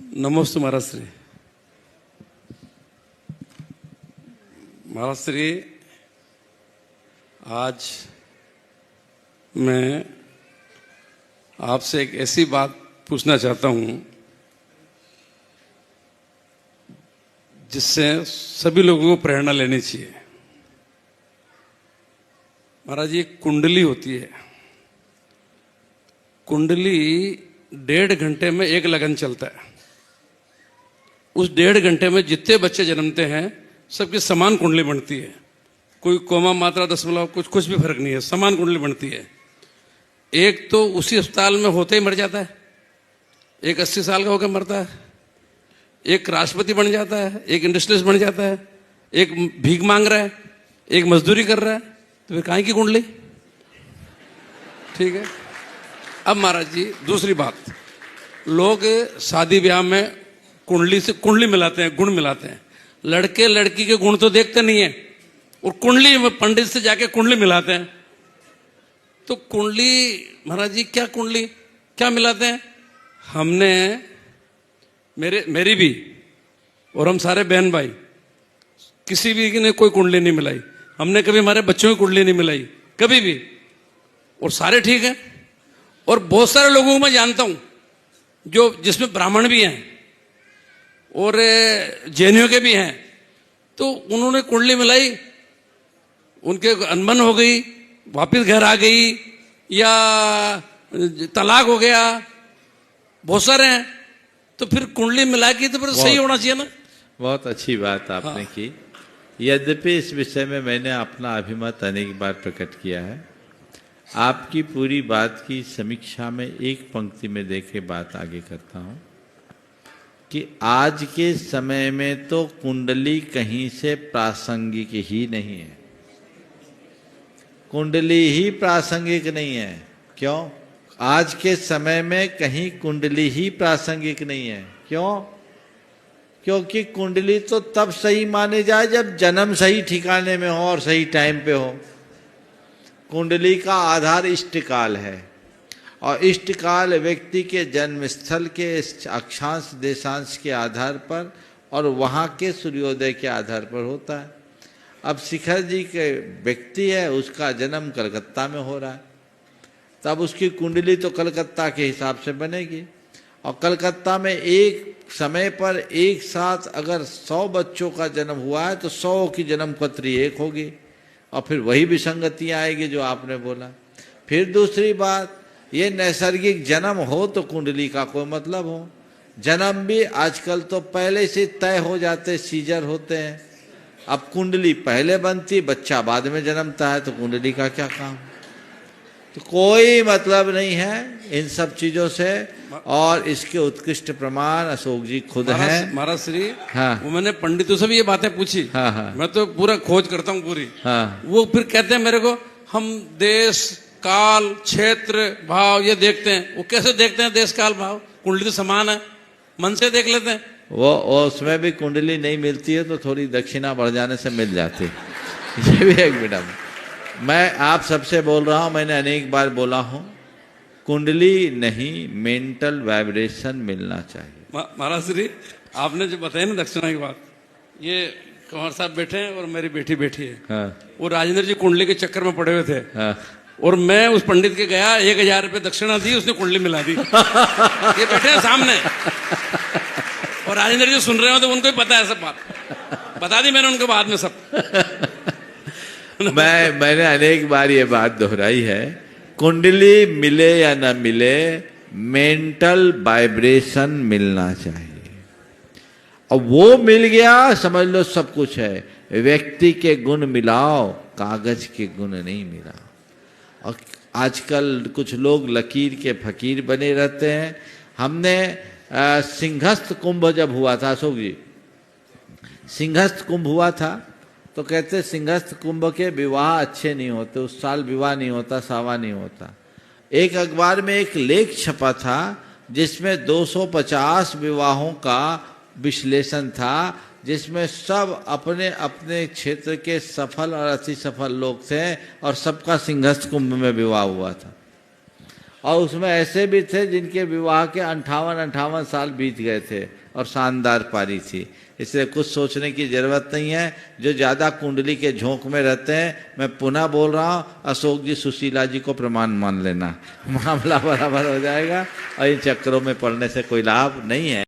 नमोस्तु महाराज श्री। महाराज श्री, आज मैं आपसे एक ऐसी बात पूछना चाहता हूं जिससे सभी लोगों को प्रेरणा लेनी चाहिए। महाराज, ये कुंडली होती है। कुंडली 1.5 घंटे में एक लगन चलता है। उस 1.5 घंटे में जितने बच्चे जन्मते हैं सबकी समान कुंडली बनती है। कोई कोमा मात्रा दशमलव कुछ भी फर्क नहीं है, समान कुंडली बनती है। एक तो उसी अस्पताल में होते ही मर जाता है, एक 80 साल का होकर मरता है, एक राष्ट्रपति बन जाता है, एक इंडस्ट्रियलिस्ट बन जाता है, एक भीख मांग रहा है, एक मजदूरी कर रहा है। तो फिर काहे की कुंडली? ठीक है। अब महाराज जी, दूसरी बात, लोग शादी ब्याह में कुंडली से कुंडली मिलाते हैं, गुण मिलाते हैं। लड़के लड़की के गुण तो देखते नहीं है और कुंडली में पंडित से जाके कुंडली मिलाते हैं। तो कुंडली महाराज जी, क्या कुंडली क्या मिलाते हैं? हमने मेरी भी और हम सारे बहन भाई किसी भी ने कोई कुंडली नहीं मिलाई। हमने कभी हमारे बच्चों की कुंडली नहीं मिलाई, कभी भी, और सारे ठीक हैं। और बहुत सारे लोगों को मैं जानता हूं जो जिसमें ब्राह्मण भी हैं और जैनियों के भी हैं, तो उन्होंने कुंडली मिलाई, उनके अनबन हो गई, वापस घर आ गई या तलाक हो गया, बहुत सारे हैं। तो फिर कुंडली मिला के तो फिर सही होना चाहिए ना। बहुत अच्छी बात आपने की। यद्यपि इस विषय में मैंने अपना अभिमत अनेक बार प्रकट किया है। आपकी पूरी बात की समीक्षा में एक पंक्ति में देके बात आगे करता हूं कि आज के समय में तो कुंडली कहीं से प्रासंगिक ही नहीं है। कुंडली ही प्रासंगिक नहीं है। क्यों? आज के समय में कहीं कुंडली ही प्रासंगिक नहीं है। क्यों? क्योंकि कुंडली तो तब सही माने जाए जब जन्म सही ठिकाने में हो और सही टाइम पे हो। कुंडली का आधार इष्टकाल है और इष्टकाल व्यक्ति के जन्म स्थल के अक्षांश देशांश के आधार पर और वहाँ के सूर्योदय के आधार पर होता है। अब शिखर जी के व्यक्ति है, उसका जन्म कलकत्ता में हो रहा है, तब उसकी कुंडली तो कलकत्ता के हिसाब से बनेगी। और कलकत्ता में एक समय पर एक साथ अगर 100 बच्चों का जन्म हुआ है तो 100 की जन्म पत्री एक होगी और फिर वही विसंगतियाँ आएगी जो आपने बोला। फिर दूसरी बात, ये नैसर्गिक जन्म हो तो कुंडली का कोई मतलब हो। जन्म भी आजकल तो पहले से तय हो जाते, सीजर होते हैं। अब कुंडली पहले बनती, बच्चा बाद में जन्मता है, तो कुंडली का क्या काम? तो कोई मतलब नहीं है इन सब चीजों से। और इसके उत्कृष्ट प्रमाण अशोक जी खुद हैं। महाराज श्री, हाँ, वो मैंने पंडितों से भी ये बातें पूछी। हाँ, हाँ, मैं तो पूरा खोज करता हूँ पूरी। हाँ, वो फिर कहते हैं मेरे को, हम देश काल क्षेत्र भाव ये देखते हैं। वो कैसे देखते हैं देश काल भाव? कुंडली तो समान है, मन से देख लेते हैं। वो उसमें भी कुंडली नहीं मिलती है तो थोड़ी दक्षिणा बढ़ जाने से मिल जाती है। ये भी एक मिनट, मैं आप सबसे बोल रहा हूं, मैंने अनेक बार बोला हूं, कुंडली नहीं, मेंटल वाइब्रेशन मिलना चाहिए। महाराज श्री, आपने जो बताया ना दक्षिणा की बात, ये कुंवर साहब बैठे हैं और मेरी बेटी बैठी है। हाँ, वो राजेंद्र जी कुंडली के चक्कर में पड़े हुए थे। हाँ, और मैं उस पंडित के गया, 1000 रुपये दक्षिणा दी, उसने कुंडली मिला दी। ये बैठे हैं सामने और राजेंद्र जी सुन रहे हो, तो उनको ही पता है सब बात। बता दी मैंने उनको बाद में सब। मैंने अनेक बार ये बात दोहराई है, कुंडली मिले या न मिले, मेंटल वाइब्रेशन मिलना चाहिए। और वो मिल गया, समझ लो सब कुछ है। व्यक्ति के गुण मिलाओ, कागज के गुण नहीं मिला। और आजकल कुछ लोग लकीर के फकीर बने रहते हैं। हमने सिंहस्थ कुंभ जब हुआ था, अशोक जी, सिंहस्थ कुंभ हुआ था, तो कहते सिंहस्थ कुंभ के विवाह अच्छे नहीं होते, उस साल विवाह नहीं होता, सावा नहीं होता। एक अखबार में एक लेख छपा था जिसमें 250 विवाहों का विश्लेषण था, जिसमें सब अपने अपने क्षेत्र के सफल और अति सफल लोग थे और सबका सिंहस्थ कुंभ में विवाह हुआ था। और उसमें ऐसे भी थे जिनके विवाह के 58 साल बीत गए थे और शानदार पारी थी। इसलिए कुछ सोचने की जरूरत नहीं है। जो ज़्यादा कुंडली के झोंक में रहते हैं, मैं पुनः बोल रहा हूँ, अशोक जी सुशीला जी को प्रमाण मान लेना, मामला बराबर हो जाएगा और इन चक्करों में पड़ने से कोई लाभ नहीं है।